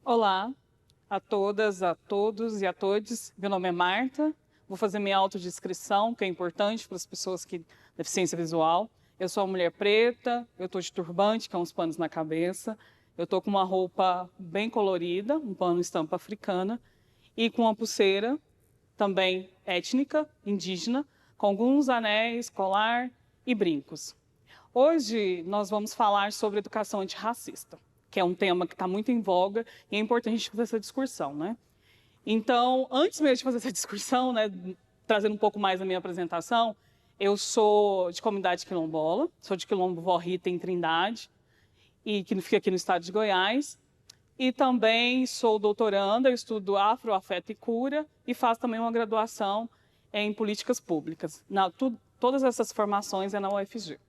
Olá a todas, a todos e a todes. Meu nome é Marta. Vou fazer minha autodescrição, que é importante para as pessoas que têm deficiência visual. Eu sou uma mulher preta, eu estou de turbante, que é uns panos na cabeça. Eu estou com uma roupa bem colorida, um pano estampa africana, e com uma pulseira também étnica, indígena, com alguns anéis, colar e brincos. Hoje nós vamos falar sobre educação antirracista, que é um tema que está muito em voga e é importante a gente fazer essa discussão, né? Então, antes mesmo de fazer essa discussão, né, trazendo um pouco mais da minha apresentação, eu sou de comunidade quilombola, sou de Quilombo Vó Rita, em Trindade, e que fica aqui no estado de Goiás. E também sou doutoranda, eu estudo Afro, Afeto e Cura e faço também uma graduação em políticas públicas. Todas essas formações é na UFG.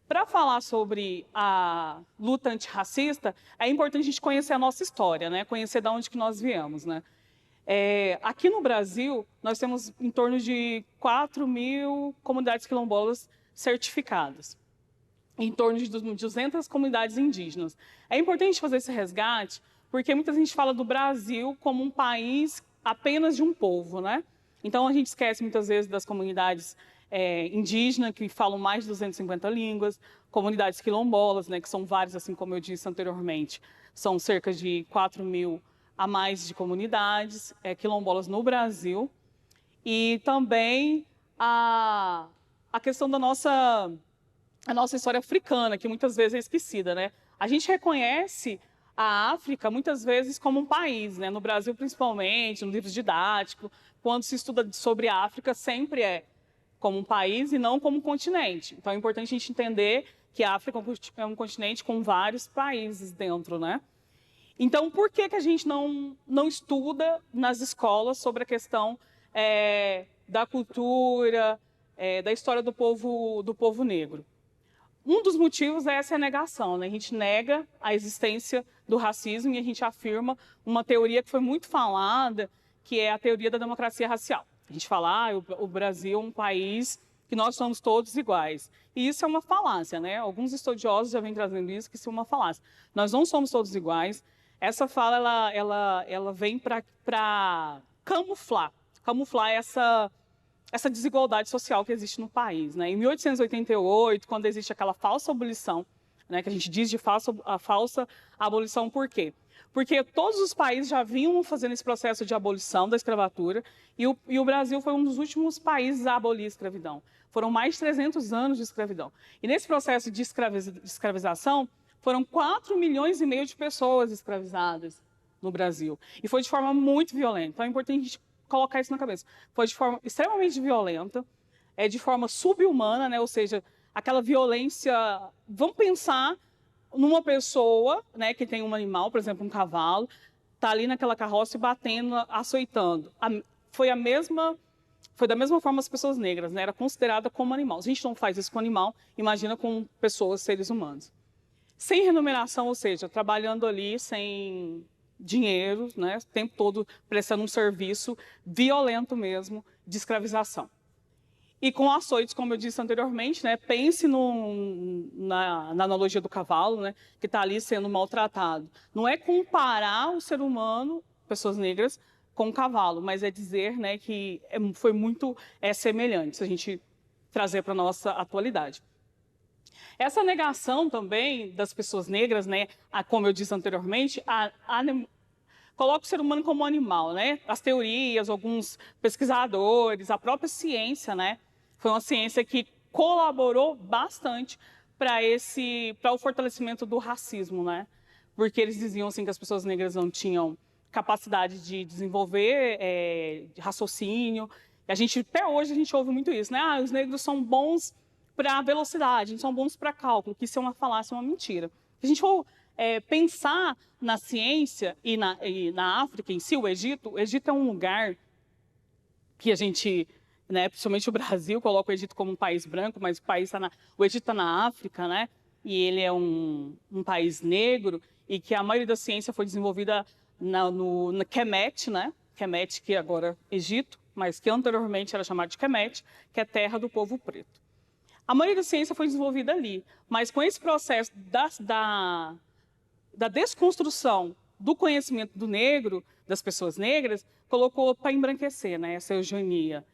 Para falar sobre a luta antirracista, é importante a gente conhecer a nossa história, né? Conhecer de onde que nós viemos, né? Aqui no Brasil, nós temos em torno de 4.000 comunidades quilombolas certificadas, em torno de 200 comunidades indígenas. É importante fazer esse resgate, porque muita gente fala do Brasil como um país apenas de um povo, né? Então, a gente esquece muitas vezes das comunidades indígenas, que falam mais de 250 línguas, comunidades quilombolas, né, que são várias, assim como eu disse anteriormente, são cerca de 4.000 a mais de comunidades quilombolas no Brasil. E também a questão da nossa história africana, que muitas vezes é esquecida, né? A gente reconhece a África muitas vezes como um país, né? No Brasil principalmente, no livro didático, quando se estuda sobre a África, sempre é como um país e não como um continente. Então é importante a gente entender que a África é um continente com vários países dentro, né? Então, por que a gente não estuda nas escolas sobre a questão da cultura, da história do povo negro? Um dos motivos é essa negação, né? A gente nega a existência do racismo e a gente afirma uma teoria que foi muito falada, que é a teoria da democracia racial. A gente fala, o Brasil é um país que nós somos todos iguais. E isso é uma falácia, né? Alguns estudiosos já vêm trazendo isso, que isso é uma falácia. Nós não somos todos iguais. Essa fala, ela vem para camuflar essa desigualdade social que existe no país, né? Em 1888, quando existe aquela falsa abolição, né, que a gente diz de falsa abolição, por quê? Porque todos os países já vinham fazendo esse processo de abolição da escravatura e o Brasil foi um dos últimos países a abolir a escravidão. Foram mais de 300 anos de escravidão. E nesse processo de escravização, foram 4,5 milhões de pessoas escravizadas no Brasil. E foi de forma muito violenta. Então é importante a gente colocar isso na cabeça. Foi de forma extremamente violenta, de forma subhumana, né? Ou seja, aquela violência... Vamos pensar numa pessoa, né, que tem um animal, por exemplo, um cavalo, está ali naquela carroça e batendo, açoitando. Foi da mesma forma as pessoas negras, né? Era considerada como animal. Se a gente não faz isso com animal, imagina com pessoas, seres humanos. Sem remuneração, ou seja, trabalhando ali sem dinheiro, né, o tempo todo prestando um serviço violento mesmo de escravização. E com açoites, como eu disse anteriormente, né, pense na analogia do cavalo, né, que está ali sendo maltratado. Não é comparar o ser humano, pessoas negras, com o cavalo, mas é dizer, né, que foi muito semelhante, se a gente trazer para a nossa atualidade. Essa negação também das pessoas negras, né, como eu disse anteriormente, coloca o ser humano como animal, né? As teorias, alguns pesquisadores, a própria ciência, né? Foi uma ciência que colaborou bastante para o fortalecimento do racismo, né? Porque eles diziam assim que as pessoas negras não tinham capacidade de desenvolver raciocínio. E até hoje a gente ouve muito isso, né? Os negros são bons para velocidade, são bons para cálculo, que isso é uma falácia, uma mentira. Se a gente for pensar na ciência e na África em si, o Egito é um lugar que a gente, né, principalmente o Brasil, coloca o Egito como um país branco, mas o Egito está na África, né? E ele é um país negro e que a maioria da ciência foi desenvolvida no Kemet, né? Kemet, que agora é Egito, mas que anteriormente era chamado de Kemet, que é terra do povo preto. A maioria da ciência foi desenvolvida ali, mas com esse processo da desconstrução do conhecimento do negro, das pessoas negras, colocou para embranquecer, né? Essa eugenia,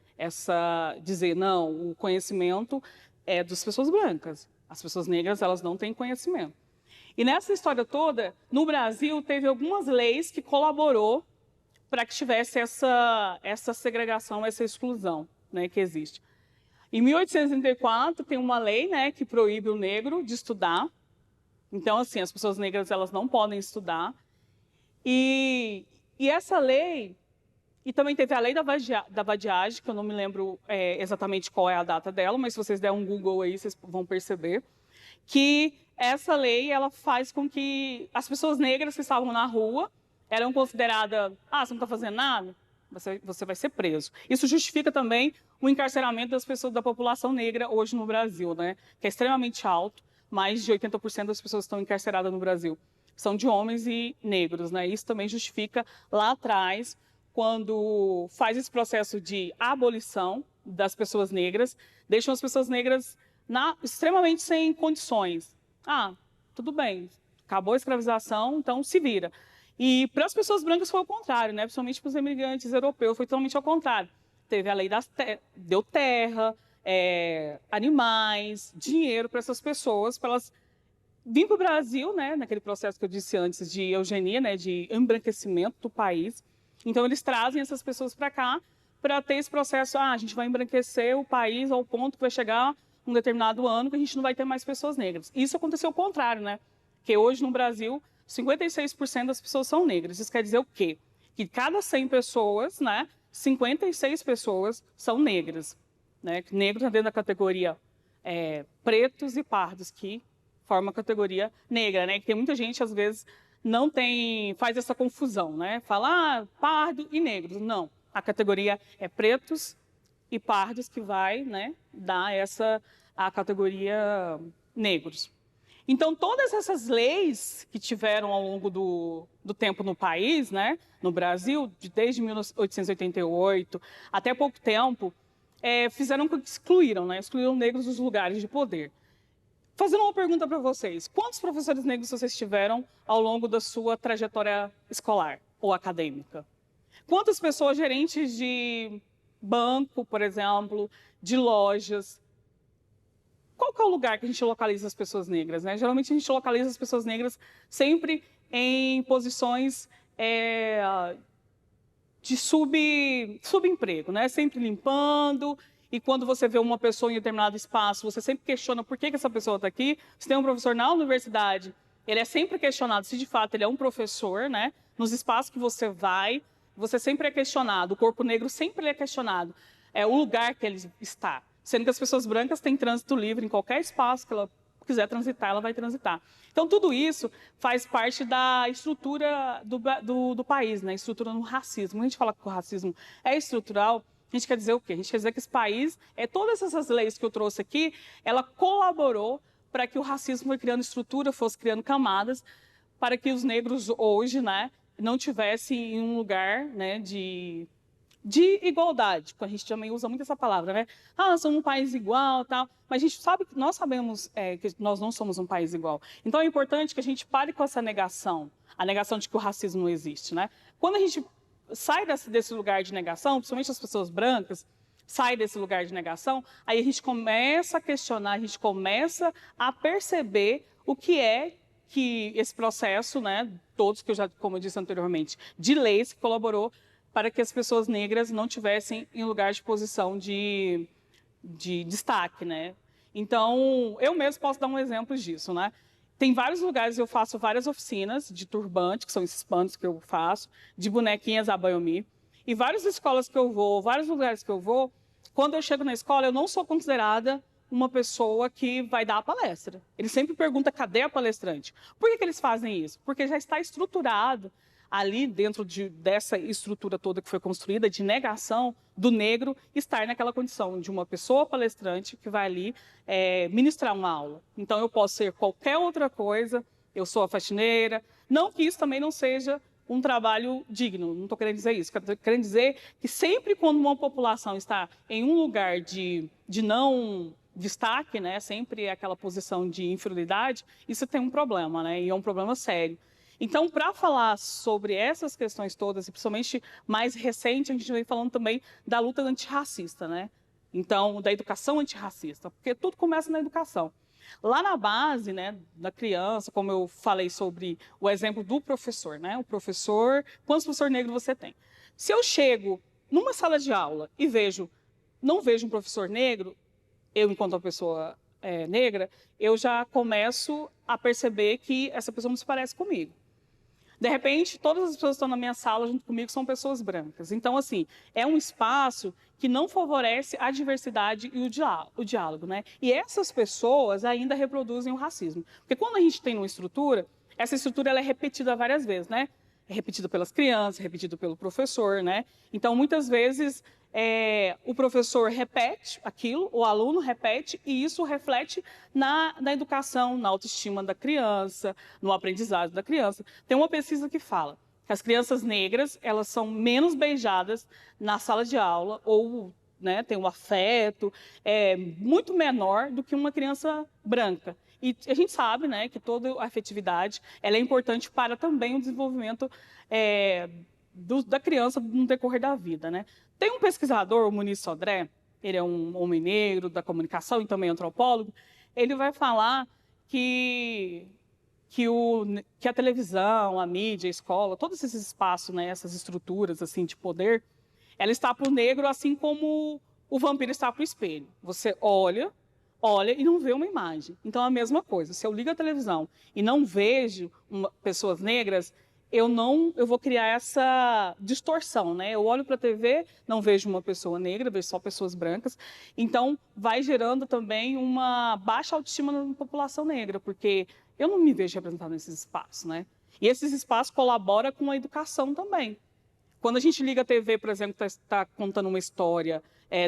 dizer, não, o conhecimento é das pessoas brancas. As pessoas negras, elas não têm conhecimento. E nessa história toda, no Brasil, teve algumas leis que colaborou para que tivesse essa segregação, essa exclusão, né, que existe. Em 1834, tem uma lei, né, que proíbe o negro de estudar. Então, assim, as pessoas negras, elas não podem estudar. E essa lei... E também teve a lei da vadiagem, que eu não me lembro exatamente qual é a data dela, mas se vocês derem um Google aí, vocês vão perceber que essa lei ela faz com que as pessoas negras que estavam na rua eram consideradas, você não está fazendo nada, você vai ser preso. Isso justifica também o encarceramento das pessoas da população negra hoje no Brasil, né? Que é extremamente alto, mais de 80% das pessoas que estão encarceradas no Brasil são de homens e negros, né? Isso também justifica lá atrás, quando faz esse processo de abolição das pessoas negras, deixam as pessoas negras extremamente sem condições. Tudo bem, acabou a escravização, então se vira. E para as pessoas brancas foi o contrário, né? Principalmente para os imigrantes europeus, foi totalmente ao contrário. Teve a lei deu terra, animais, dinheiro para essas pessoas, para elas virem para o Brasil, né? Naquele processo que eu disse antes de eugenia, né? De embranquecimento do país. Então, eles trazem essas pessoas para cá para ter esse processo, a gente vai embranquecer o país ao ponto que vai chegar um determinado ano que a gente não vai ter mais pessoas negras. Isso aconteceu ao contrário, né? Porque hoje no Brasil, 56% das pessoas são negras. Isso quer dizer o quê? Que cada 100 pessoas, né, 56 pessoas são negras. Né? Negros dentro da categoria pretos e pardos, que forma a categoria negra, né? Que tem muita gente, às vezes, faz essa confusão, né? Fala, pardo e negros. Não, a categoria é pretos e pardos que vai, né, dar a categoria negros. Então, todas essas leis que tiveram ao longo do tempo no país, né, no Brasil, desde 1888 até pouco tempo, fizeram com que excluíram negros dos lugares de poder. Fazendo uma pergunta para vocês, quantos professores negros vocês tiveram ao longo da sua trajetória escolar ou acadêmica? Quantas pessoas gerentes de banco, por exemplo, de lojas? Qual que é o lugar que a gente localiza as pessoas negras, né? Geralmente a gente localiza as pessoas negras sempre em posições de subemprego, né? Sempre limpando. E quando você vê uma pessoa em determinado espaço, você sempre questiona por que essa pessoa está aqui. Se tem um professor na universidade, ele é sempre questionado se de fato ele é um professor, né? Nos espaços que você vai, você sempre é questionado. O corpo negro sempre é questionado. É o lugar que ele está. Sendo que as pessoas brancas têm trânsito livre em qualquer espaço que ela quiser transitar, ela vai transitar. Então, tudo isso faz parte da estrutura do país, né? Estrutura no racismo. Quando a gente fala que o racismo é estrutural, a gente quer dizer o quê? A gente quer dizer que esse país, todas essas leis que eu trouxe aqui, ela colaborou para que o racismo foi criando estrutura, fosse criando camadas, para que os negros hoje, né, não tivessem um lugar, né, de igualdade. A gente também usa muito essa palavra, né? Somos um país igual, tal. Mas a gente sabe, nós sabemos que nós não somos um país igual. Então é importante que a gente pare com essa negação, a negação de que o racismo não existe, né? Quando a gente sai desse lugar de negação, principalmente as pessoas brancas, sai desse lugar de negação, aí a gente começa a questionar, a gente começa a perceber o que é que esse processo, né, todos que como eu disse anteriormente, de leis que colaborou para que as pessoas negras não tivessem em lugar de posição de destaque, né? Então, eu mesmo posso dar um exemplo disso, né? Tem vários lugares, eu faço várias oficinas de turbante, que são esses panos que eu faço, de bonequinhas Abayomi. E várias escolas que eu vou, vários lugares que eu vou, quando eu chego na escola, eu não sou considerada uma pessoa que vai dar a palestra. Eles sempre perguntam, cadê a palestrante? Por que eles fazem isso? Porque já está estruturado ali dentro dessa estrutura toda que foi construída de negação do negro estar naquela condição de uma pessoa palestrante que vai ali ministrar uma aula. Então, eu posso ser qualquer outra coisa, eu sou a faxineira, não que isso também não seja um trabalho digno, não estou querendo dizer isso, estou querendo dizer que sempre quando uma população está em um lugar de não destaque, né, sempre aquela posição de inferioridade, isso tem um problema, né, e é um problema sério. Então, para falar sobre essas questões todas, e principalmente mais recente, a gente vem falando também da luta antirracista, né? Então, da educação antirracista, porque tudo começa na educação. Lá na base, né, da criança, como eu falei sobre o exemplo do professor, né? O professor, quantos professor negro você tem? Se eu chego numa sala de aula e não vejo um professor negro, eu, enquanto uma pessoa negra, eu já começo a perceber que essa pessoa não se parece comigo. De repente, todas as pessoas que estão na minha sala junto comigo são pessoas brancas. Então, assim, é um espaço que não favorece a diversidade e o diálogo, né? E essas pessoas ainda reproduzem o racismo. Porque quando a gente tem uma estrutura, essa estrutura ela é repetida várias vezes, né? É repetida pelas crianças, repetida pelo professor, né? Então, muitas vezes, o professor repete aquilo, o aluno repete, e isso reflete na educação, na autoestima da criança, no aprendizado da criança. Tem uma pesquisa que fala que as crianças negras, elas são menos beijadas na sala de aula, ou né, tem um afeto muito menor do que uma criança branca. E a gente sabe, né, que toda a afetividade ela é importante para também o desenvolvimento da criança no decorrer da vida, né? Tem um pesquisador, o Muniz Sodré, ele é um homem negro da comunicação e também antropólogo, ele vai falar que a televisão, a mídia, a escola, todos esses espaços, né, essas estruturas assim de poder, ela está para o negro assim como o vampiro está para o espelho. Você olha e não vê uma imagem. Então, a mesma coisa. Se eu ligo a televisão e não vejo pessoas negras, eu vou criar essa distorção, né? Eu olho para a TV, não vejo uma pessoa negra, vejo só pessoas brancas. Então, vai gerando também uma baixa autoestima na população negra, porque eu não me vejo representada nesses espaços, né? E esses espaços colaboram com a educação também. Quando a gente liga a TV, por exemplo, está contando uma história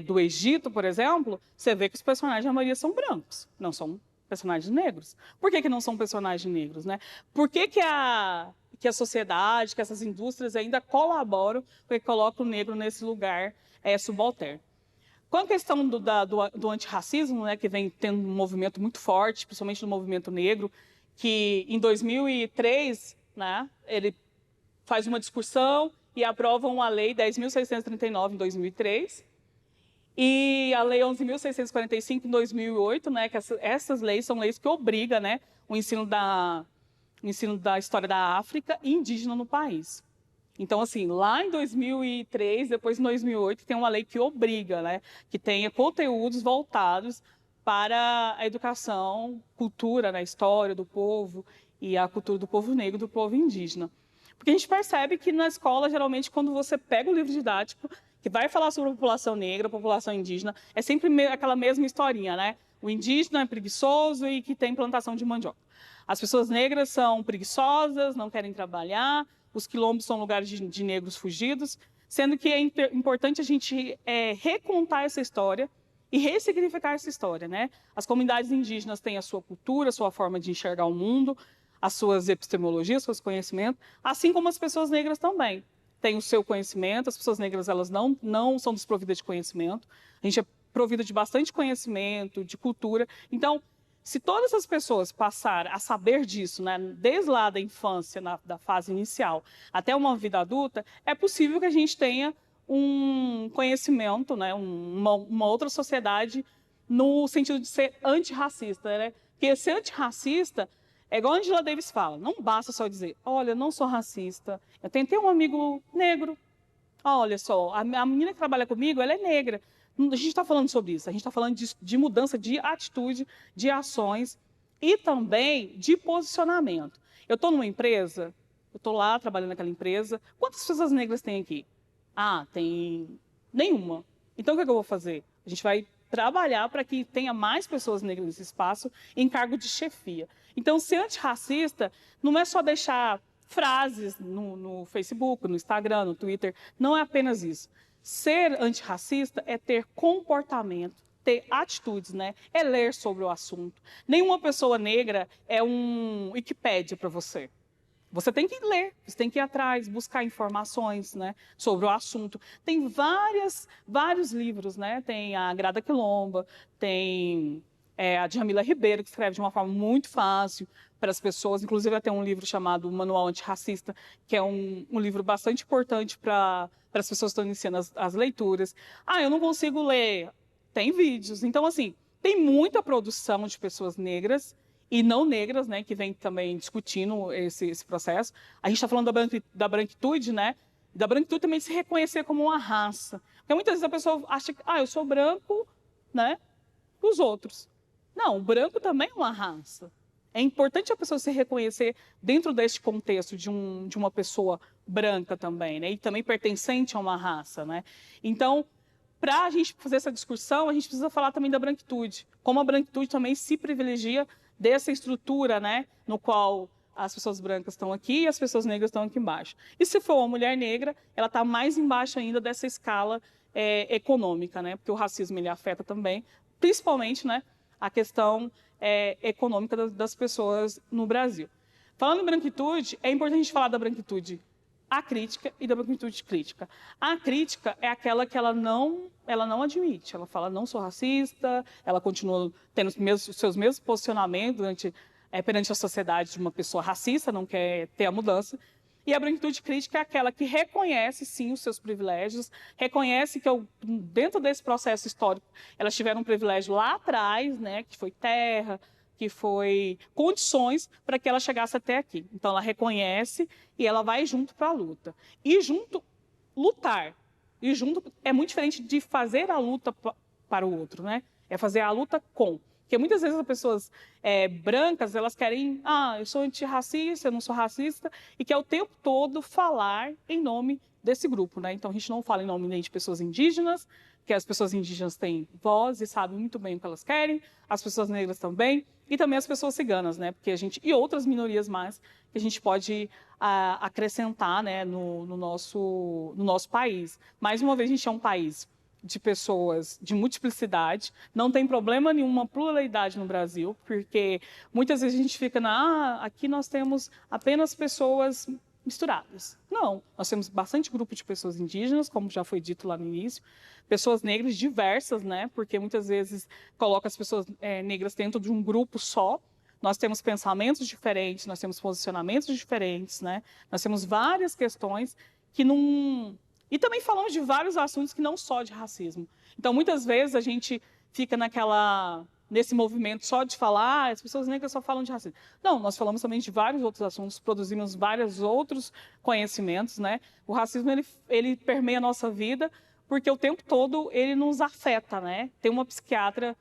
do Egito, por exemplo, você vê que os personagens, a maioria, são brancos, não são personagens negros. Por que não são personagens negros, né? Por que a sociedade, que essas indústrias ainda colaboram para que colocam o negro nesse lugar subalterno? Com a questão do antirracismo, né, que vem tendo um movimento muito forte, principalmente no movimento negro, que em 2003, né, ele faz uma discussão e aprova uma lei 10.639 em 2003 e a lei 11.645 em 2008, né, que essas leis são leis que obrigam, né, o ensino da história da África e indígena no país. Então, assim, lá em 2003, depois em 2008, tem uma lei que obriga, né, que tenha conteúdos voltados para a educação, cultura, né, história do povo e a cultura do povo negro, do povo indígena. Porque a gente percebe que na escola, geralmente, quando você pega o livro didático, que vai falar sobre a população negra, a população indígena, é sempre aquela mesma historinha, né? O indígena é preguiçoso e que tem plantação de mandioca. As pessoas negras são preguiçosas, não querem trabalhar, os quilombos são lugares de negros fugidos, sendo que é importante a gente recontar essa história e ressignificar essa história, né? As comunidades indígenas têm a sua cultura, a sua forma de enxergar o mundo, as suas epistemologias, seus conhecimentos, assim como as pessoas negras também têm o seu conhecimento. As pessoas negras elas não são desprovidas de conhecimento. A gente é provida de bastante conhecimento, de cultura. Então, se todas as pessoas passarem a saber disso, né, desde lá da infância, da fase inicial, até uma vida adulta, é possível que a gente tenha um conhecimento, né, uma outra sociedade no sentido de ser antirracista, né? Porque ser antirracista é igual a Angela Davis fala, não basta só dizer, olha, eu não sou racista, eu tentei um amigo negro, olha só, a menina que trabalha comigo, ela é negra. A gente está falando sobre isso, a gente está falando de mudança de atitude, de ações e também de posicionamento. Eu estou numa empresa, eu estou lá trabalhando naquela empresa, quantas pessoas negras tem aqui? Ah, tem nenhuma. Então o que eu vou fazer? A gente vai trabalhar para que tenha mais pessoas negras nesse espaço em cargo de chefia. Então, ser antirracista não é só deixar frases no Facebook, no Instagram, no Twitter, não é apenas isso. Ser antirracista é ter comportamento, ter atitudes, né? É ler sobre o assunto. Nenhuma pessoa negra é um Wikipédia para você. Você tem que ler, você tem que ir atrás, buscar informações, né, sobre o assunto. Tem vários livros, né? Tem a Grada Quilomba, tem a Djamila Ribeiro, que escreve de uma forma muito fácil, para as pessoas. Inclusive, até um livro chamado Manual Antirracista, que é um livro bastante importante para as pessoas que estão iniciando as leituras. Ah, eu não consigo ler. Tem vídeos. Então, assim, tem muita produção de pessoas negras e não negras, né, que vem também discutindo esse processo. A gente está falando da branquitude, né? Da branquitude também se reconhecer como uma raça. Porque muitas vezes a pessoa acha que, eu sou branco, né? Os outros. Não, o branco também é uma raça. É importante a pessoa se reconhecer dentro deste contexto de uma pessoa branca também, né? E também pertencente a uma raça, né? Então, para a gente fazer essa discussão, a gente precisa falar também da branquitude. Como a branquitude também se privilegia dessa estrutura, né? No qual as pessoas brancas estão aqui e as pessoas negras estão aqui embaixo. E se for uma mulher negra, ela está mais embaixo ainda dessa escala econômica, né? Porque o racismo ele afeta também, principalmente, né? A questão econômica das pessoas no Brasil. Falando em branquitude, é importante a gente falar da branquitude acrítica e da branquitude crítica. A crítica é aquela que ela não admite. Ela fala, não sou racista, ela continua tendo os seus mesmos posicionamentos perante a sociedade de uma pessoa racista, não quer ter a mudança. E a branquitude crítica é aquela que reconhece, sim, os seus privilégios, reconhece que dentro desse processo histórico elas tiveram um privilégio lá atrás, né, que foi terra, que foi condições para que ela chegasse até aqui. Então, ela reconhece e ela vai junto para a luta. E junto, lutar. E junto é muito diferente de fazer a luta para o outro, né? É fazer a luta com. Porque muitas vezes as pessoas brancas, elas querem, eu sou antirracista, eu não sou racista, e quer o tempo todo falar em nome desse grupo, né? Então, a gente não fala em nome nem de pessoas indígenas, que as pessoas indígenas têm voz e sabem muito bem o que elas querem, as pessoas negras também, e também as pessoas ciganas, né? Porque e outras minorias mais que a gente pode acrescentar, né, no nosso país. Mais uma vez, a gente é um país de pessoas de multiplicidade, não tem problema nenhuma pluralidade no Brasil, porque muitas vezes a gente fica aqui nós temos apenas pessoas misturadas. Não, nós temos bastante grupo de pessoas indígenas, como já foi dito lá no início, pessoas negras diversas, né? Porque muitas vezes coloca as pessoas negras dentro de um grupo só. Nós temos pensamentos diferentes, nós temos posicionamentos diferentes, né? Nós temos várias questões que não... E também falamos de vários assuntos que não só de racismo. Então, muitas vezes a gente fica nesse movimento só de falar, as pessoas negras só falam de racismo. Não, nós falamos também de vários outros assuntos, produzimos vários outros conhecimentos, né? O racismo, ele permeia a nossa vida, porque o tempo todo ele nos afeta, né? Tem uma psiquiatra,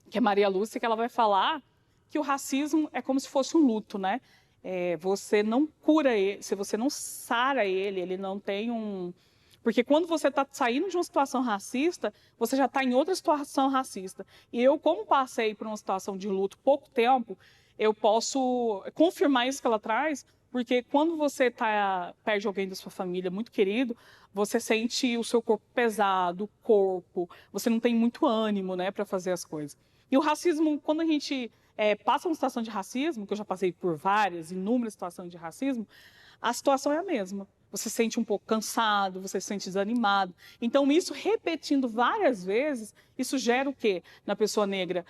que é Maria Lúcia, que ela vai falar que o racismo é como se fosse um luto, né? Você não cura ele, se você não sara ele não tem um... Porque quando você está saindo de uma situação racista, você já está em outra situação racista. E eu, como passei por uma situação de luto pouco tempo, eu posso confirmar isso que ela traz, porque quando você perde alguém da sua família muito querido, você sente o seu corpo pesado, o corpo, você não tem muito ânimo, né, para fazer as coisas. E o racismo, quando a gente passa uma situação de racismo, que eu já passei por inúmeras situações de racismo, a situação é a mesma. Você se sente um pouco cansado, você se sente desanimado. Então, isso repetindo várias vezes, isso gera o quê na pessoa negra?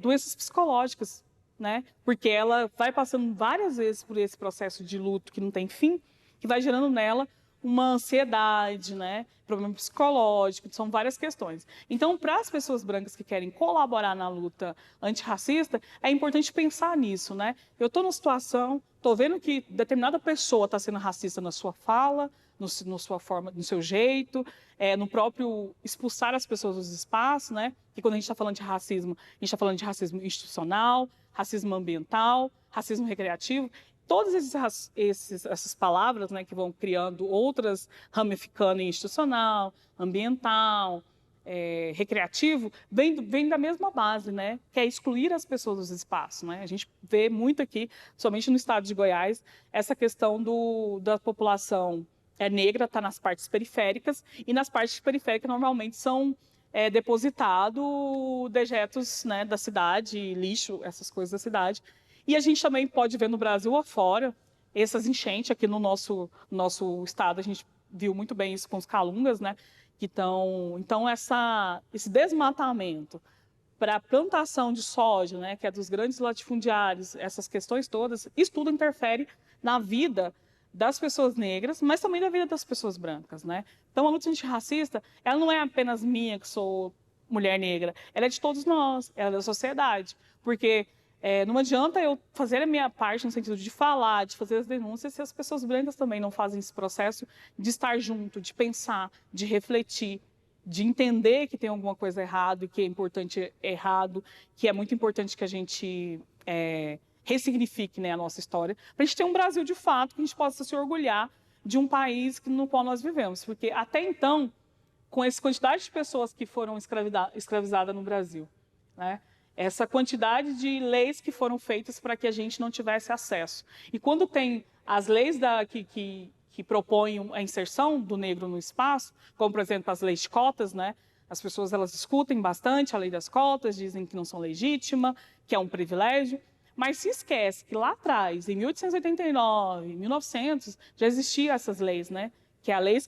Doenças psicológicas, né? Porque ela vai passando várias vezes por esse processo de luto que não tem fim, que vai gerando nela uma ansiedade, né? Problema psicológico, são várias questões. Então, para as pessoas brancas que querem colaborar na luta antirracista, é importante pensar nisso, né? Eu estou numa situação, estou vendo que determinada pessoa está sendo racista na sua fala, na sua forma, no seu jeito, no próprio expulsar as pessoas dos espaços, né? Que quando a gente está falando de racismo, a gente está falando de racismo institucional, racismo ambiental, racismo recreativo. Todas essas palavras, né, que vão criando outras, ramificando em institucional, ambiental, recreativo, vem da mesma base, né, que é excluir as pessoas dos espaços. Né? A gente vê muito aqui, somente no estado de Goiás, essa questão da população negra está nas partes periféricas, e nas partes periféricas normalmente são depositados dejetos, né, da cidade, lixo, essas coisas da cidade. E a gente também pode ver no Brasil afora essas enchentes aqui no nosso estado. A gente viu muito bem isso com os calungas, né? Então esse desmatamento para plantação de soja, né, que é dos grandes latifundiários, essas questões todas, isso tudo interfere na vida das pessoas negras, mas também na vida das pessoas brancas, né? Então, a luta antirracista, ela não é apenas minha, que sou mulher negra, ela é de todos nós, ela é da sociedade, porque não adianta eu fazer a minha parte no sentido de falar, de fazer as denúncias, se as pessoas brancas também não fazem esse processo de estar junto, de pensar, de refletir, de entender que tem alguma coisa errada e que é importante errado, que é muito importante que a gente ressignifique, né, a nossa história, para a gente ter um Brasil de fato, que a gente possa se orgulhar de um país no qual nós vivemos. Porque até então, com essa quantidade de pessoas que foram escravizadas no Brasil, né, essa quantidade de leis que foram feitas para que a gente não tivesse acesso. E quando tem as leis que propõem a inserção do negro no espaço, como, por exemplo, as leis de cotas, né? As pessoas elas discutem bastante a lei das cotas, dizem que não são legítimas, que é um privilégio, mas se esquece que lá atrás, em 1889, 1900, já existiam essas leis, né? Que é a lei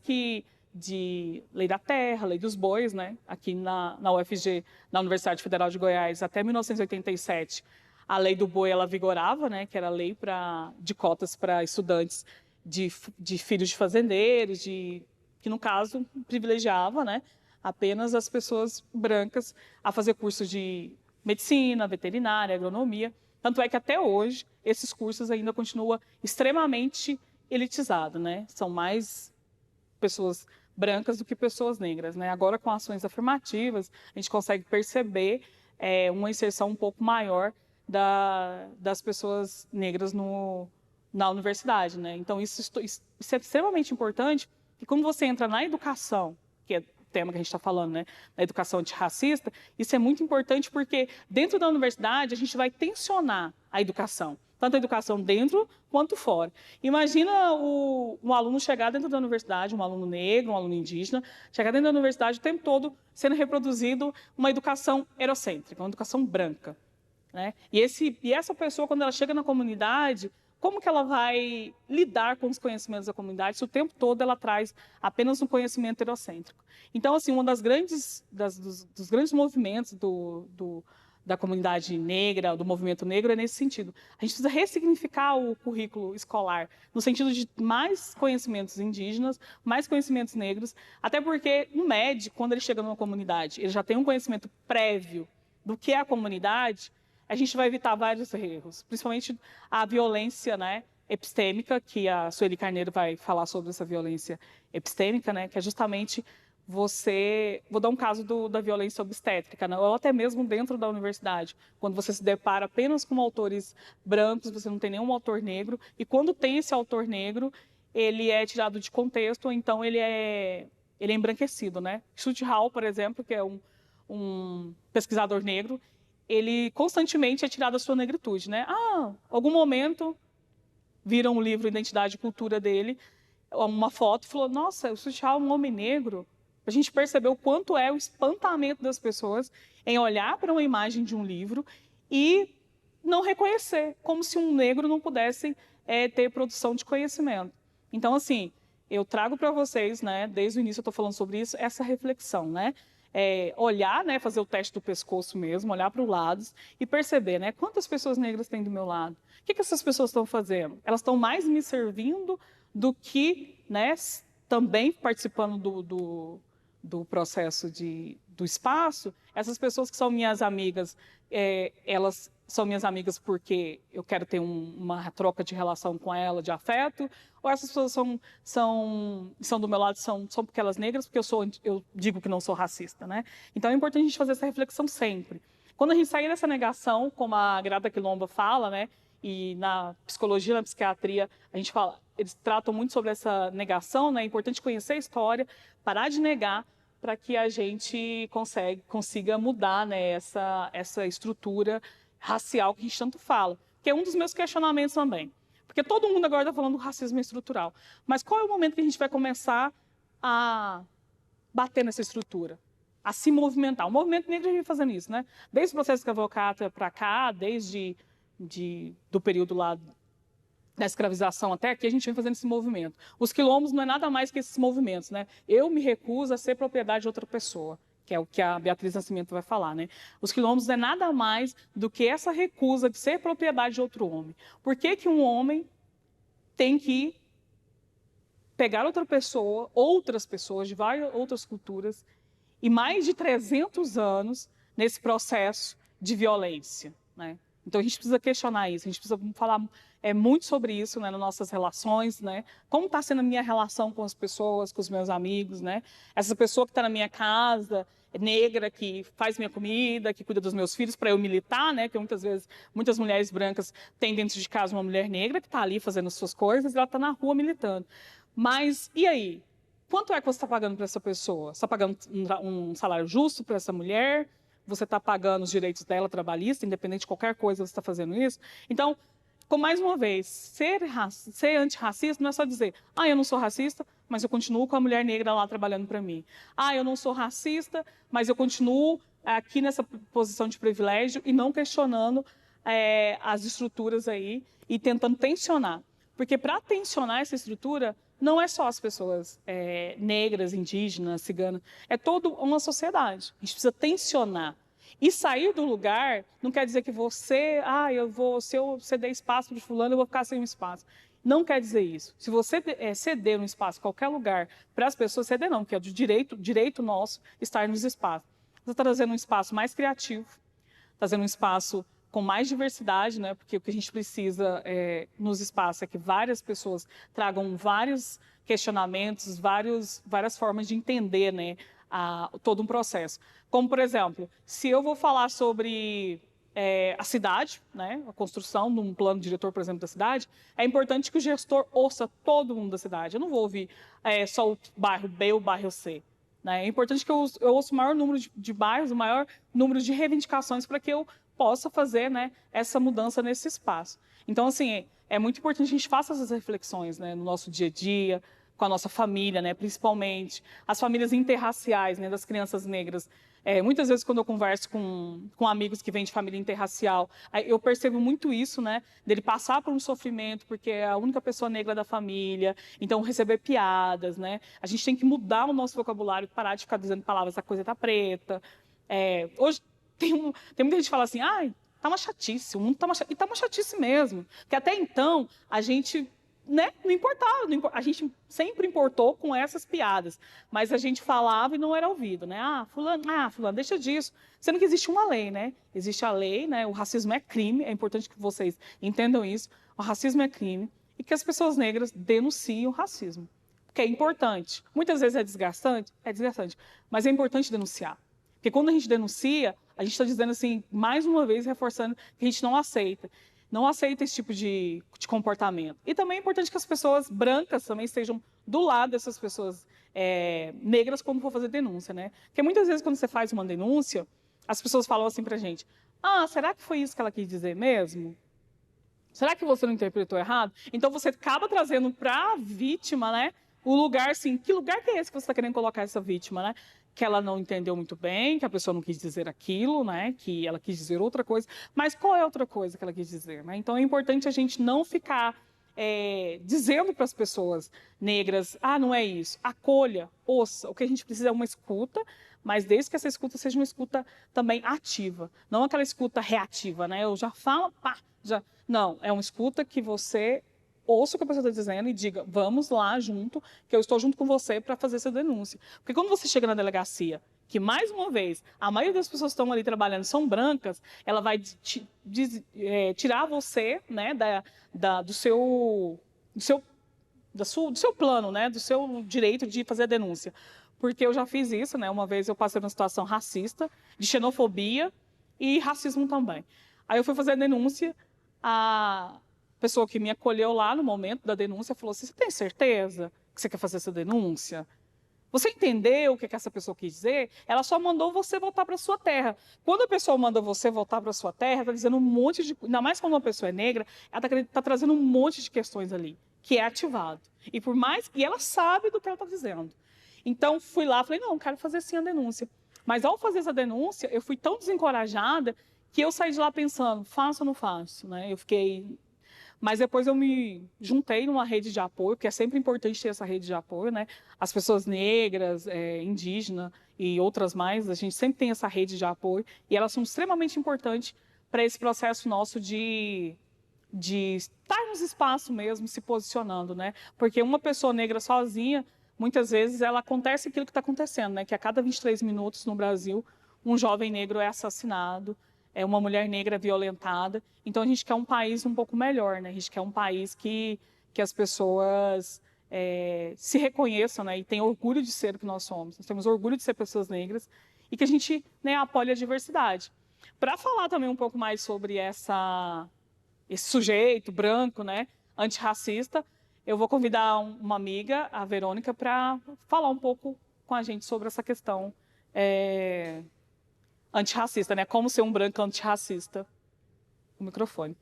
de lei da terra, lei dos bois, né? Aqui na UFG, na Universidade Federal de Goiás, até 1987, a lei do boi ela vigorava, né? Que era a lei de cotas para estudantes de filhos de fazendeiros, que no caso privilegiava, né, apenas as pessoas brancas a fazer cursos de medicina, veterinária, agronomia. Tanto é que até hoje esses cursos ainda continuam extremamente elitizados, né? São mais pessoas brancas do que pessoas negras, né? Agora com ações afirmativas a gente consegue perceber uma inserção um pouco maior das pessoas negras na universidade, né? Então, isso é extremamente importante, e quando você entra na educação, que é o tema que a gente está falando, né? Na educação antirracista, isso é muito importante porque dentro da universidade a gente vai tensionar a educação, tanto a educação dentro quanto fora. Imagina um aluno chegar dentro da universidade, um aluno negro, um aluno indígena, chegar dentro da universidade o tempo todo sendo reproduzido uma educação eurocêntrica, uma educação branca, né? E essa pessoa, quando ela chega na comunidade, como que ela vai lidar com os conhecimentos da comunidade se o tempo todo ela traz apenas um conhecimento eurocêntrico? Então, assim, dos grandes movimentos da comunidade negra, do movimento negro, é nesse sentido. A gente precisa ressignificar o currículo escolar, no sentido de mais conhecimentos indígenas, mais conhecimentos negros, até porque o médico, quando ele chega numa comunidade, ele já tem um conhecimento prévio do que é a comunidade, a gente vai evitar vários erros, principalmente a violência, né, epistêmica, que a Sueli Carneiro vai falar sobre essa violência epistêmica, né, que é justamente vou dar um caso da violência obstétrica, né, ou até mesmo dentro da universidade, quando você se depara apenas com autores brancos, você não tem nenhum autor negro, e quando tem esse autor negro, ele é tirado de contexto, ou então ele é embranquecido, né? Schulte Hall, por exemplo, que é um pesquisador negro, ele constantemente é tirado da sua negritude, né? Algum momento viram um livro Identidade e Cultura dele, uma foto, e falou, nossa, o Suchal é um homem negro. A gente percebeu o quanto é o espantamento das pessoas em olhar para uma imagem de um livro e não reconhecer, como se um negro não pudesse ter produção de conhecimento. Então, assim, eu trago para vocês, né, desde o início eu estou falando sobre isso, essa reflexão, né? Olhar, né, fazer o teste do pescoço mesmo, olhar para os lados e perceber, né, quantas pessoas negras tem do meu lado. O que essas pessoas estão fazendo? Elas estão mais me servindo do que, né, também participando do processo do espaço. Essas pessoas que são minhas amigas, elas são minhas amigas porque eu quero ter uma troca de relação com ela, de afeto, ou essas pessoas são do meu lado, são porque elas negras, porque eu digo que não sou racista, né? Então é importante a gente fazer essa reflexão sempre. Quando a gente sai dessa negação, como a Grada Quilomba fala, né? E na psicologia, na psiquiatria, a gente fala, eles tratam muito sobre essa negação, né? É importante conhecer a história, parar de negar, para que a gente consiga mudar, né, essa estrutura racial que a gente tanto fala, que é um dos meus questionamentos também. Porque todo mundo agora está falando do racismo estrutural. Mas qual é o momento que a gente vai começar a bater nessa estrutura? A se movimentar. O movimento negro já vem fazendo isso, né? Desde o processo escravocrata para cá, desde do período lá da escravização até aqui, a gente vem fazendo esse movimento. Os quilombos não é nada mais que esses movimentos, né? Eu me recuso a ser propriedade de outra pessoa. que é o que a Beatriz Nascimento vai falar, né? Os quilombos não é nada mais do que essa recusa de ser propriedade de outro homem. Por que que um homem tem que pegar outra pessoa, outras pessoas de várias outras culturas, e mais de 300 anos nesse processo de violência, né? Então a gente precisa questionar isso, a gente precisa falar muito sobre isso, né, nas nossas relações, né? Como está sendo a minha relação com as pessoas, com os meus amigos, né? Essa pessoa que está na minha casa, negra, que faz minha comida, que cuida dos meus filhos para eu militar, né? Que muitas vezes muitas mulheres brancas têm dentro de casa uma mulher negra que está ali fazendo as suas coisas e ela está na rua militando. Mas e aí? Quanto é que você está pagando para essa pessoa? Você está pagando um salário justo para essa mulher? Você está pagando os direitos dela trabalhista, independente de qualquer coisa, você está fazendo isso? Então, mais uma vez, ser antirracista não é só dizer, eu não sou racista, mas eu continuo com a mulher negra lá trabalhando para mim. Eu não sou racista, mas eu continuo aqui nessa posição de privilégio e não questionando as estruturas aí e tentando tensionar. Porque para tensionar essa estrutura, não é só as pessoas negras, indígenas, ciganas, é toda uma sociedade. A gente precisa tensionar. E sair do lugar não quer dizer que você, se eu ceder espaço para fulano, eu vou ficar sem um espaço. Não quer dizer isso. Se você ceder um espaço em qualquer lugar para as pessoas, ceder não, porque é de direito nosso estar nos espaços. Você está trazendo um espaço mais criativo, trazendo um espaço com mais diversidade, né? Porque o que a gente precisa nos espaços é que várias pessoas tragam vários questionamentos, várias formas de entender, né, todo um processo. Como, por exemplo, se eu vou falar sobre a cidade, né, a construção de um plano diretor, por exemplo, da cidade, é importante que o gestor ouça todo mundo da cidade. Eu não vou ouvir só o bairro B ou o bairro C. Né? É importante que eu ouça o maior número de bairros, o maior número de reivindicações para que eu possa fazer, né, essa mudança nesse espaço. Então, assim, é muito importante que a gente faça essas reflexões, né, no nosso dia a dia, com a nossa família, né, principalmente, as famílias interraciais, né, das crianças negras. Muitas vezes, quando eu converso com amigos que vêm de família interracial, eu percebo muito isso, né, dele passar por um sofrimento, porque é a única pessoa negra da família, então receber piadas, né. A gente tem que mudar o nosso vocabulário, parar de ficar dizendo palavras, a coisa tá preta. Hoje, tem muita gente que fala assim, tá uma chatice, o mundo tá uma chatice. E tá uma chatice mesmo. Porque até então, a gente, né, não importava, a gente sempre importou com essas piadas. Mas a gente falava e não era ouvido, né? Fulano, deixa disso. Sendo que existe uma lei, né? Existe a lei, né? O racismo é crime, é importante que vocês entendam isso. O racismo é crime e que as pessoas negras denunciem o racismo. Porque é importante. Muitas vezes é desgastante, mas é importante denunciar. Porque quando a gente denuncia, a gente está dizendo assim, mais uma vez, reforçando que a gente não aceita esse tipo de comportamento. E também é importante que as pessoas brancas também estejam do lado dessas pessoas negras quando for fazer denúncia, né? Porque muitas vezes quando você faz uma denúncia, as pessoas falam assim pra gente, será que foi isso que ela quis dizer mesmo? Será que você não interpretou errado? Então você acaba trazendo para a vítima, né, o lugar assim, que lugar que é esse que você está querendo colocar essa vítima, né? Que ela não entendeu muito bem, que a pessoa não quis dizer aquilo, né? Que ela quis dizer outra coisa. Mas qual é a outra coisa que ela quis dizer, né? Então é importante a gente não ficar dizendo para as pessoas negras, não é isso. Acolha, ouça. O que a gente precisa é uma escuta, mas desde que essa escuta seja uma escuta também ativa, não aquela escuta reativa, né? Eu já falo, já. Não, é uma escuta que você ouça o que a pessoa está dizendo e diga, vamos lá junto, que eu estou junto com você para fazer essa denúncia. Porque quando você chega na delegacia, que mais uma vez, a maioria das pessoas que estão ali trabalhando são brancas, ela vai tirar você, né, do seu plano, né, do seu direito de fazer a denúncia. Porque eu já fiz isso, né, uma vez eu passei numa situação racista, de xenofobia e racismo também. Aí eu fui fazer a denúncia, a pessoa que me acolheu lá no momento da denúncia falou assim, você tem certeza que você quer fazer essa denúncia? Você entendeu o que essa pessoa quis dizer? Ela só mandou você voltar para sua terra. Quando a pessoa manda você voltar para sua terra, está dizendo um monte de... Ainda mais quando uma pessoa é negra, ela está trazendo um monte de questões ali, que é ativado. E por mais... E ela sabe do que ela está dizendo. Então, fui lá, falei, não, quero fazer sim a denúncia. Mas ao fazer essa denúncia, eu fui tão desencorajada que eu saí de lá pensando, faço ou não faço? Né? Eu fiquei... Mas depois eu me juntei numa rede de apoio, porque é sempre importante ter essa rede de apoio, né? As pessoas negras, indígenas, e outras mais, a gente sempre tem essa rede de apoio e elas são extremamente importantes para esse processo nosso de estar nos espaços mesmo, se posicionando, né? Porque uma pessoa negra sozinha, muitas vezes, ela acontece aquilo que está acontecendo, né? Que a cada 23 minutos no Brasil, um jovem negro é assassinado, é uma mulher negra violentada. Então, a gente quer um país um pouco melhor, né? A gente quer um país que as pessoas se reconheçam, né? E tenham orgulho de ser o que nós somos. Nós temos orgulho de ser pessoas negras e que a gente, né, apoie a diversidade. Para falar também um pouco mais sobre esse sujeito branco, né, antirracista, eu vou convidar uma amiga, a Verônica, para falar um pouco com a gente sobre essa questão antirracista, né? Como ser um branco antirracista. O microfone.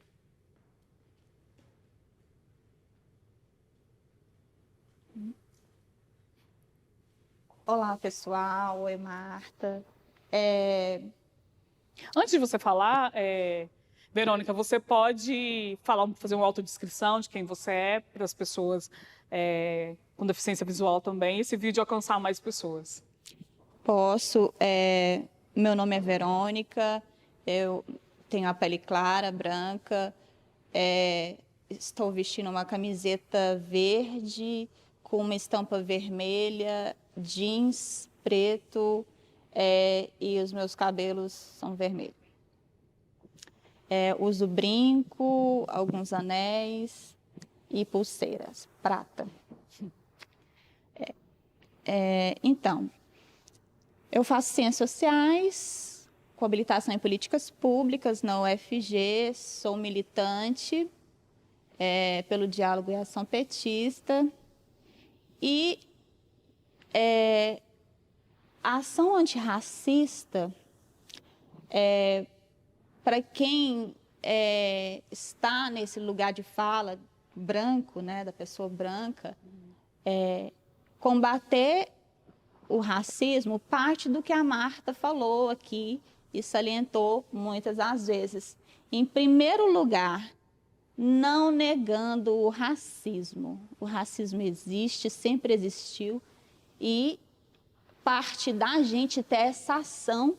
Olá, pessoal. Oi, Marta. Antes de você falar, Verônica, você pode fazer uma autodescrição de quem você é para as pessoas com deficiência visual também, esse vídeo alcançar mais pessoas. Posso. Meu nome é Verônica, eu tenho a pele clara, branca, estou vestindo uma camiseta verde com uma estampa vermelha, jeans preto e os meus cabelos são vermelhos. Uso brinco, alguns anéis e pulseiras, prata. Então, eu faço ciências sociais, com habilitação em políticas públicas na UFG, sou militante pelo Diálogo e Ação Petista e a ação antirracista, para quem está nesse lugar de fala branco, né, da pessoa branca, combater o racismo parte do que a Marta falou aqui e salientou muitas das vezes. Em primeiro lugar, não negando o racismo. O racismo existe, sempre existiu e parte da gente ter essa ação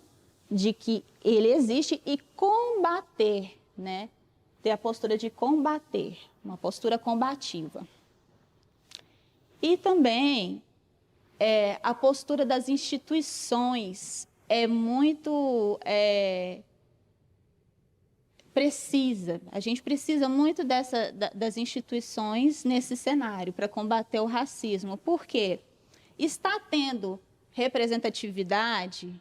de que ele existe e combater, né? Ter a postura de combater, uma postura combativa. E também a postura das instituições é muito precisa. A gente precisa muito das instituições nesse cenário para combater o racismo. Por quê? Está tendo representatividade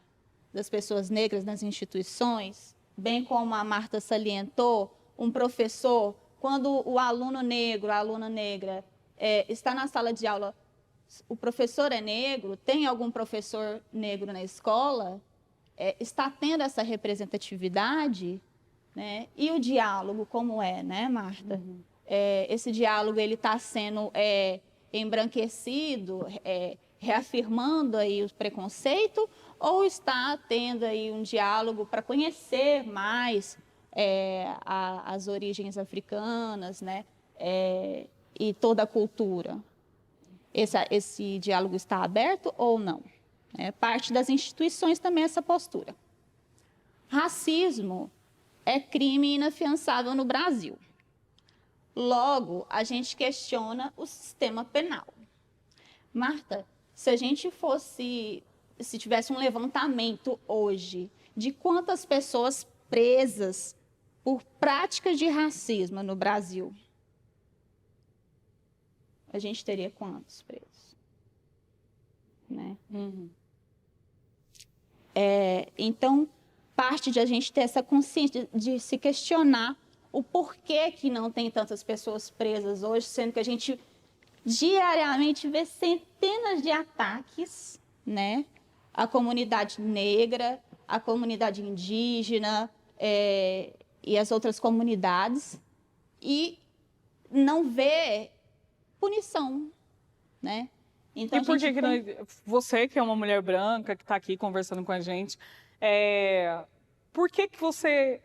das pessoas negras nas instituições, bem como a Marta salientou, um professor, quando o aluno negro, a aluna negra está na sala de aula, o professor é negro, tem algum professor negro na escola, está tendo essa representatividade, né? E o diálogo, como né, Marta? Uhum. Esse diálogo ele está sendo embranquecido, reafirmando aí o preconceito, ou está tendo aí um diálogo para conhecer mais as origens africanas, né? E toda a cultura? Esse diálogo está aberto ou não? Parte das instituições também essa postura. Racismo é crime inafiançável no Brasil. Logo, a gente questiona o sistema penal. Marta, se tivesse um levantamento hoje de quantas pessoas presas por práticas de racismo no Brasil, a gente teria quantos presos? Né? Uhum. Então, parte de a gente ter essa consciência de se questionar o porquê que não tem tantas pessoas presas hoje, sendo que a gente diariamente vê centenas de ataques, né? À comunidade negra, à comunidade indígena e as outras comunidades, e não vê punição, né? Então, e por que você, que é uma mulher branca, que está aqui conversando com a gente, por que você,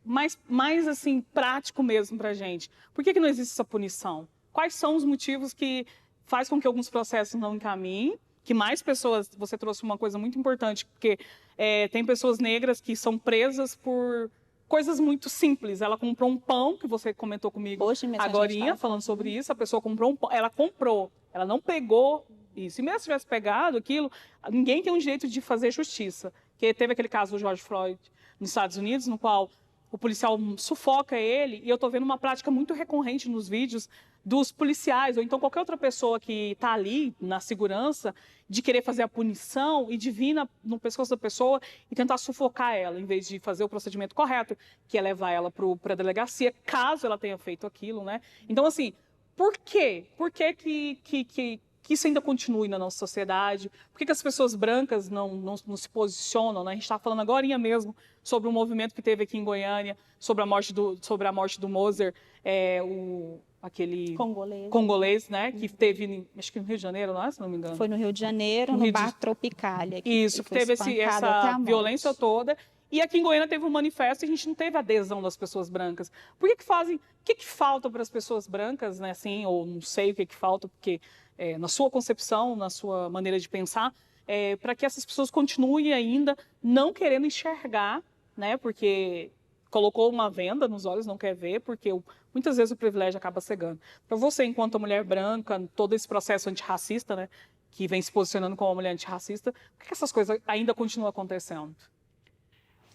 mais assim, prático mesmo para a gente, por que não existe essa punição? Quais são os motivos que faz com que alguns processos não encaminhem que mais pessoas... Você trouxe uma coisa muito importante, porque tem pessoas negras que são presas por coisas muito simples. Ela comprou um pão, que você comentou comigo agorinha, falando sobre isso. A pessoa comprou um pão, ela comprou, ela não pegou isso. E mesmo se tivesse pegado aquilo, ninguém tem o direito de fazer justiça. Porque teve aquele caso do George Floyd nos Estados Unidos, no qual o policial sufoca ele, e eu estou vendo uma prática muito recorrente nos vídeos dos policiais, ou então qualquer outra pessoa que está ali na segurança, de querer fazer a punição e de vir no pescoço da pessoa e tentar sufocar ela, em vez de fazer o procedimento correto, que é levar ela para a delegacia, caso ela tenha feito aquilo, né? Então, assim, por quê? Por que isso ainda continue na nossa sociedade? Por que as pessoas brancas não se posicionam, né? A gente está falando agorinha mesmo sobre um movimento que teve aqui em Goiânia, sobre a morte do Moser, aquele congolês, né? Que teve, acho que no Rio de Janeiro, não é? Se não me engano. Foi no Rio de Janeiro, no bar Tropicália. Isso, que teve essa violência toda. E aqui em Goiânia teve um manifesto e a gente não teve adesão das pessoas brancas. Por que fazem? O que falta para as pessoas brancas, né? Assim, ou não sei o que falta, porque na sua concepção, na sua maneira de pensar, para que essas pessoas continuem ainda não querendo enxergar, né? Porque colocou uma venda nos olhos, não quer ver, porque muitas vezes o privilégio acaba cegando. Para você, enquanto mulher branca, todo esse processo antirracista, né? Que vem se posicionando como uma mulher antirracista, por que essas coisas ainda continuam acontecendo?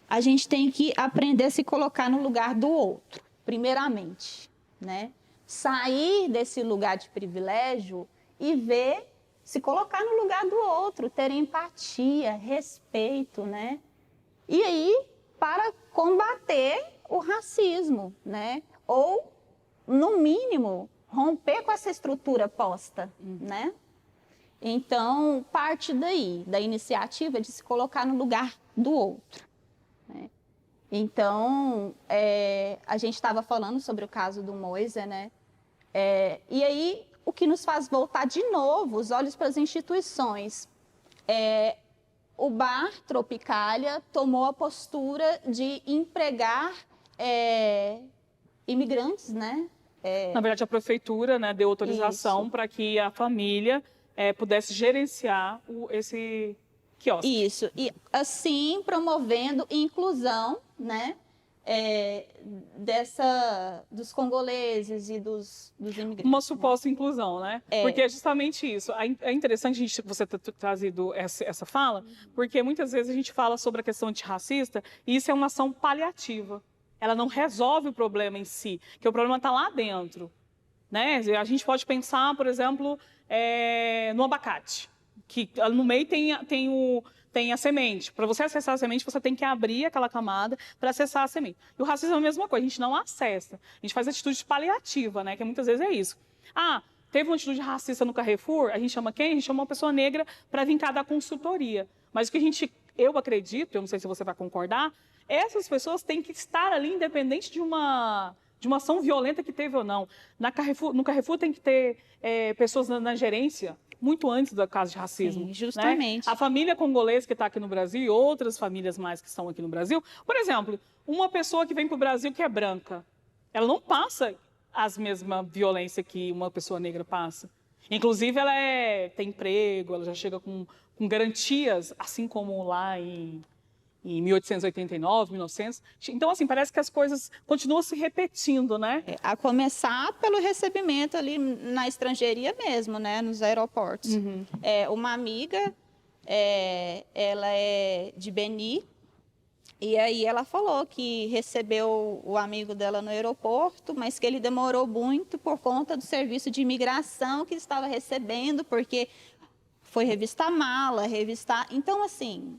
A gente tem que aprender a se colocar no lugar do outro, primeiramente, né? Sair desse lugar de privilégio e ver, se colocar no lugar do outro, ter empatia, respeito, né? E aí, para combater o racismo, né? Ou, no mínimo, romper com essa estrutura posta, né? Então, parte daí, da iniciativa de se colocar no lugar do outro. Então, a gente estava falando sobre o caso do Moser, né? E aí, o que nos faz voltar de novo os olhos para as instituições. O bar Tropicália tomou a postura de empregar imigrantes, né? Na verdade, a prefeitura, né, deu autorização para que a família pudesse gerenciar esse quiosque. Isso, e assim promovendo inclusão, né, dos congoleses e dos imigrantes. Uma suposta inclusão, né? Porque é justamente isso. É interessante você ter trazido essa fala, porque muitas vezes a gente fala sobre a questão antirracista e isso é uma ação paliativa. Ela não resolve o problema em si, que o problema está lá dentro, né? A gente pode pensar, por exemplo, no abacate, que no meio tem a semente. Para você acessar a semente, você tem que abrir aquela camada para acessar a semente. E o racismo é a mesma coisa, a gente não acessa. A gente faz atitude paliativa, né? Que muitas vezes é isso. Teve uma atitude racista no Carrefour, a gente chama quem? A gente chama uma pessoa negra para vir cá dar consultoria. Mas o que eu acredito, eu não sei se você vai concordar, essas pessoas têm que estar ali independente de uma ação violenta que teve ou não. No Carrefour tem que ter pessoas na gerência, muito antes do caso de racismo. Sim, justamente. Né? A família congolesa que está aqui no Brasil e outras famílias mais que estão aqui no Brasil, por exemplo, uma pessoa que vem para o Brasil que é branca, ela não passa as mesmas violências que uma pessoa negra passa. Inclusive, ela tem emprego, ela já chega com garantias, assim como lá em 1889, 1900. Então, assim, parece que as coisas continuam se repetindo, né? A começar pelo recebimento ali na estrangeiria mesmo, né? Nos aeroportos. Uhum. Uma amiga, ela é de Beni, e aí ela falou que recebeu o amigo dela no aeroporto, mas que ele demorou muito por conta do serviço de imigração que estava recebendo, porque foi revistar mala, revistar... Então, assim...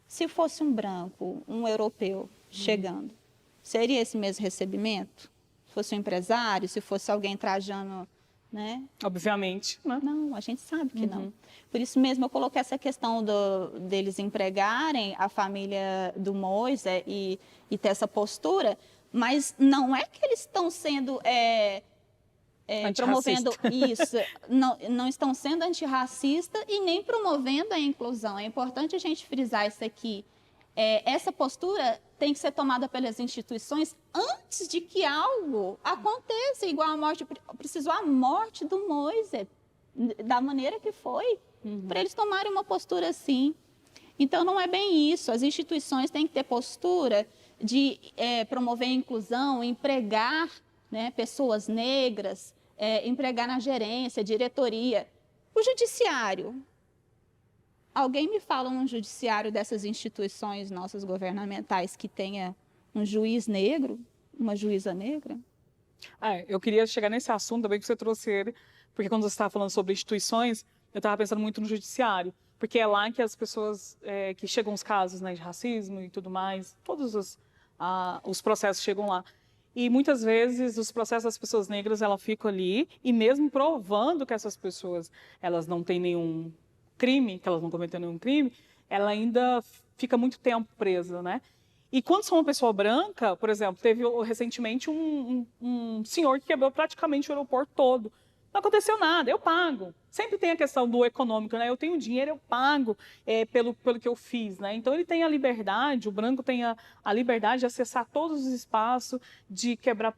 Se fosse um branco, um europeu chegando, seria esse mesmo recebimento? Se fosse um empresário, se fosse alguém trajando, né? Obviamente, né? Não, a gente sabe que não. Por isso mesmo eu coloquei essa questão deles empregarem a família do Moser e ter essa postura, mas não é que eles estão sendo... promovendo isso, não estão sendo antirracistas e nem promovendo a inclusão. É importante a gente frisar isso aqui. Essa postura tem que ser tomada pelas instituições antes de que algo aconteça, igual a morte, precisou a morte do Moser, da maneira que foi, para eles tomarem uma postura assim. Então, não é bem isso. As instituições têm que ter postura de promover a inclusão, empregar, né, pessoas negras, empregar na gerência, diretoria. O judiciário. Alguém me fala um judiciário dessas instituições nossas governamentais que tenha um juiz negro, uma juíza negra? Eu queria chegar nesse assunto também que você trouxe ele, porque quando você estava falando sobre instituições, eu estava pensando muito no judiciário, porque é lá que as pessoas, que chegam os casos, né, de racismo e tudo mais, todos os processos chegam lá. E muitas vezes os processos das pessoas negras, elas ficam ali, e mesmo provando que essas pessoas, elas não têm nenhum crime, que elas não cometeram nenhum crime, ela ainda fica muito tempo presa, né? E quando são uma pessoa branca, por exemplo, teve recentemente um senhor que quebrou praticamente o aeroporto todo. Não aconteceu nada, eu pago. Sempre tem a questão do econômico, né? Eu tenho dinheiro, eu pago pelo que eu fiz, né? Então ele tem a liberdade, o branco tem a liberdade de acessar todos os espaços, de quebrar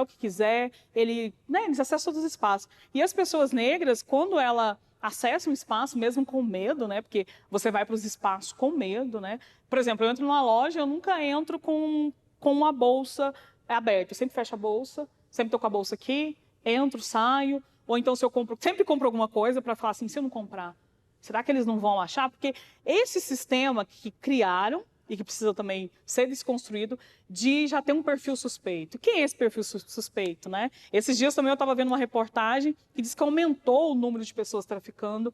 o que quiser, eles acessam todos os espaços. E as pessoas negras, quando ela acessa um espaço, mesmo com medo, né? Porque você vai para os espaços com medo, né? Por exemplo, eu entro numa loja, eu nunca entro com uma bolsa aberta. Eu sempre fecho a bolsa, sempre estou com a bolsa aqui, entro, saio. Ou então, se eu sempre compro alguma coisa para falar assim, se eu não comprar, será que eles não vão achar? Porque esse sistema que criaram e que precisa também ser desconstruído, de já ter um perfil suspeito. Quem é esse perfil suspeito, né? Esses dias também eu estava vendo uma reportagem que diz que aumentou o número de pessoas traficando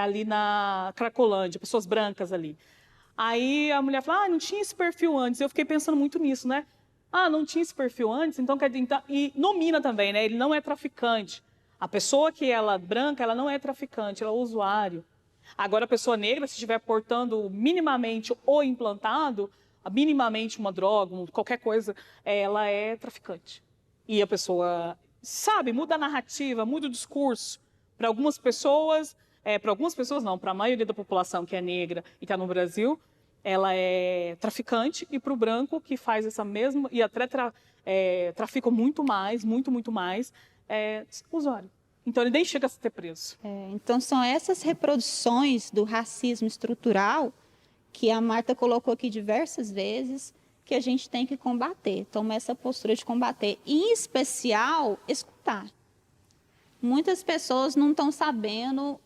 ali na Cracolândia, pessoas brancas ali. Aí a mulher falou, não tinha esse perfil antes. Eu fiquei pensando muito nisso, né? Não tinha esse perfil antes, então quer dizer, e nomina também, né? Ele não é traficante. A pessoa que ela branca, ela não é traficante, ela é usuário. Agora, a pessoa negra, se estiver portando minimamente ou implantado, minimamente uma droga, qualquer coisa, ela é traficante. E a pessoa, sabe, muda a narrativa, muda o discurso. Para algumas pessoas não, para a maioria da população que é negra e está no Brasil, ela é traficante, e para o branco que faz essa mesma, e até trafica muito mais, muito mais, usuário. Então, ele nem chega a ser preso. Então, são essas reproduções do racismo estrutural que a Marta colocou aqui diversas vezes, que a gente tem que combater, tomar essa postura de combater. E, em especial, escutar. Muitas pessoas não estão sabendo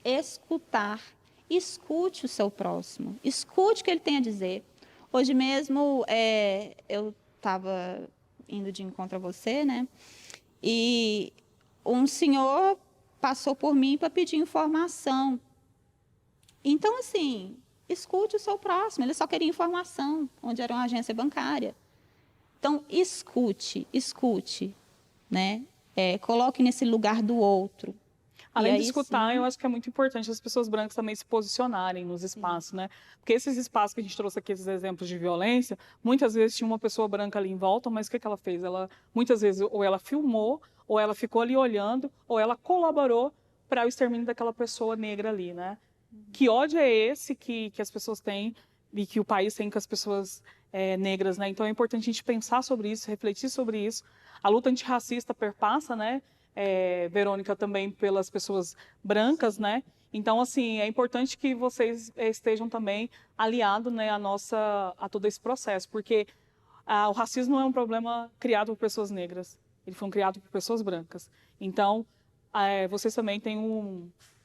escutar. Escute o seu próximo. Escute o que ele tem a dizer. Hoje mesmo, eu estava indo de encontro a você, né? E um senhor passou por mim para pedir informação. Então, assim, escute o seu próximo. Ele só queria informação, onde era uma agência bancária. Então, escute, né? Coloque nesse lugar do outro. Além de escutar, eu acho que é muito importante as pessoas brancas também se posicionarem nos espaços, né? Porque esses espaços que a gente trouxe aqui, esses exemplos de violência, muitas vezes tinha uma pessoa branca ali em volta, mas o que ela fez? Muitas vezes, ou ela filmou, ou ela ficou ali olhando, ou ela colaborou para o extermínio daquela pessoa negra ali, né? Que ódio é esse que as pessoas têm e que o país tem com as pessoas negras, né? Então é importante a gente pensar sobre isso, refletir sobre isso. A luta antirracista perpassa, né? Verônica, também pelas pessoas brancas, né? Então, assim, é importante que vocês estejam também aliados, né, a todo esse processo, porque o racismo não é um problema criado por pessoas negras, ele foi criado por pessoas brancas. Então, vocês também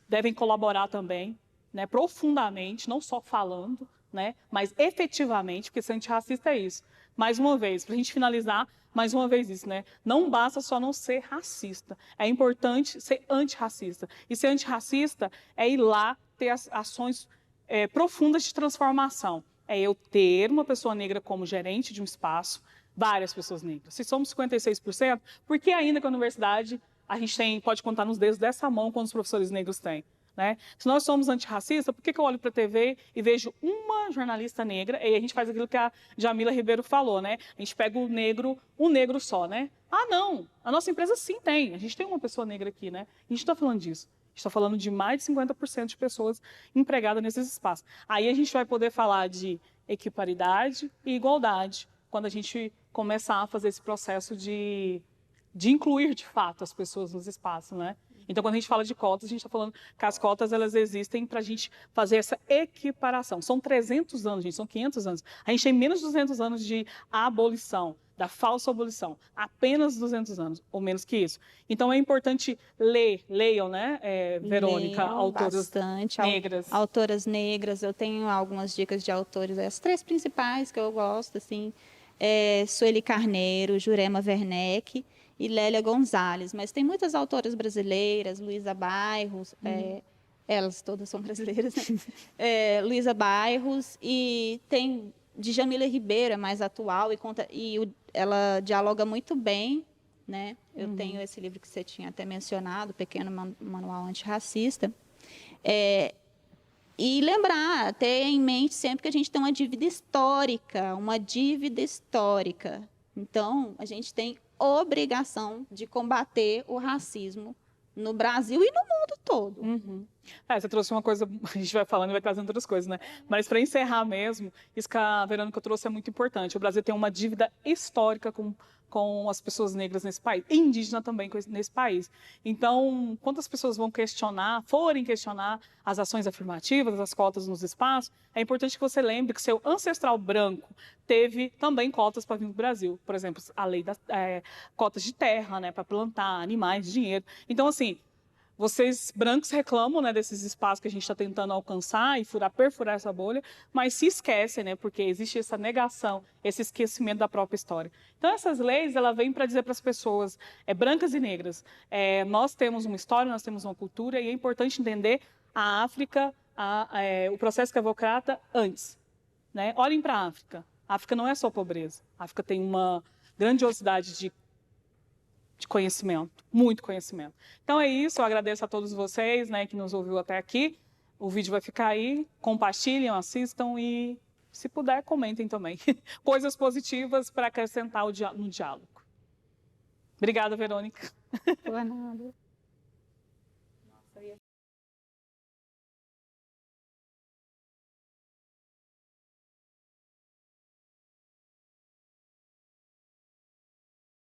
devem colaborar também, né, profundamente, não só falando, né, mas efetivamente, porque ser antirracista é isso. Mais uma vez, para a gente finalizar, mais uma vez isso, né? Não basta só não ser racista. É importante ser antirracista. E ser antirracista é ir lá ter ações profundas de transformação. É eu ter uma pessoa negra como gerente de um espaço, várias pessoas negras. Se somos 56%, por que ainda que a universidade a gente pode contar nos dedos dessa mão quantos professores negros tem? Né? Se nós somos antirracistas, por que eu olho para a TV e vejo uma jornalista negra, e a gente faz aquilo que a Jamila Ribeiro falou, né? A gente pega um negro só, né? Não, a nossa empresa sim tem, a gente tem uma pessoa negra aqui, né? A gente está falando disso. A gente está falando de mais de 50% de pessoas empregadas nesses espaços. Aí a gente vai poder falar de equiparidade e igualdade, quando a gente começar a fazer esse processo de incluir, de fato, as pessoas nos espaços, né? Então, quando a gente fala de cotas, a gente está falando que as cotas elas existem para a gente fazer essa equiparação. São 300 anos, gente, são 500 anos. A gente tem menos de 200 anos de abolição, da falsa abolição. Apenas 200 anos, ou menos que isso. Então, é importante leiam, né, Verônica, Leiam autoras bastante, negras. Autoras negras, eu tenho algumas dicas de autores, as 3 principais que eu gosto, assim, Sueli Carneiro, Jurema Werneck e Lélia Gonzalez, mas tem muitas autoras brasileiras, Luísa Bairros, elas todas são brasileiras, né? Luísa Bairros, e tem Djamila Ribeiro, é mais atual, ela dialoga muito bem, né? Eu tenho esse livro que você tinha até mencionado, Pequeno Manual Antirracista. E lembrar, ter em mente sempre que a gente tem uma dívida histórica, Então, a gente tem obrigação de combater o racismo no Brasil e no mundo todo. Você trouxe uma coisa, a gente vai falando e vai trazendo outras coisas, né? Mas para encerrar mesmo, isso que a Verônica trouxe é muito importante. O Brasil tem uma dívida histórica com as pessoas negras nesse país, e indígena também nesse país. Então, quando as pessoas forem questionar as ações afirmativas, as cotas nos espaços, é importante que você lembre que seu ancestral branco teve também cotas para vir para o Brasil. Por exemplo, a lei das cotas de terra, né, para plantar, animais, dinheiro. Então, assim, vocês brancos reclamam, né, desses espaços que a gente está tentando alcançar e perfurar essa bolha, mas se esquecem, né, porque existe essa negação, esse esquecimento da própria história. Então, essas leis, ela vêm para dizer para as pessoas brancas e negras, nós temos uma história, nós temos uma cultura, e é importante entender a África, o processo escravocrata antes. Né? Olhem para a África. A África não é só pobreza. A África tem uma grandiosidade de conhecimento, muito conhecimento. Então é isso, eu agradeço a todos vocês, né, que nos ouviu até aqui. O vídeo vai ficar aí, compartilhem, assistam e, se puder, comentem também. Coisas positivas para acrescentar no diálogo. Obrigada, Verônica. Por nada.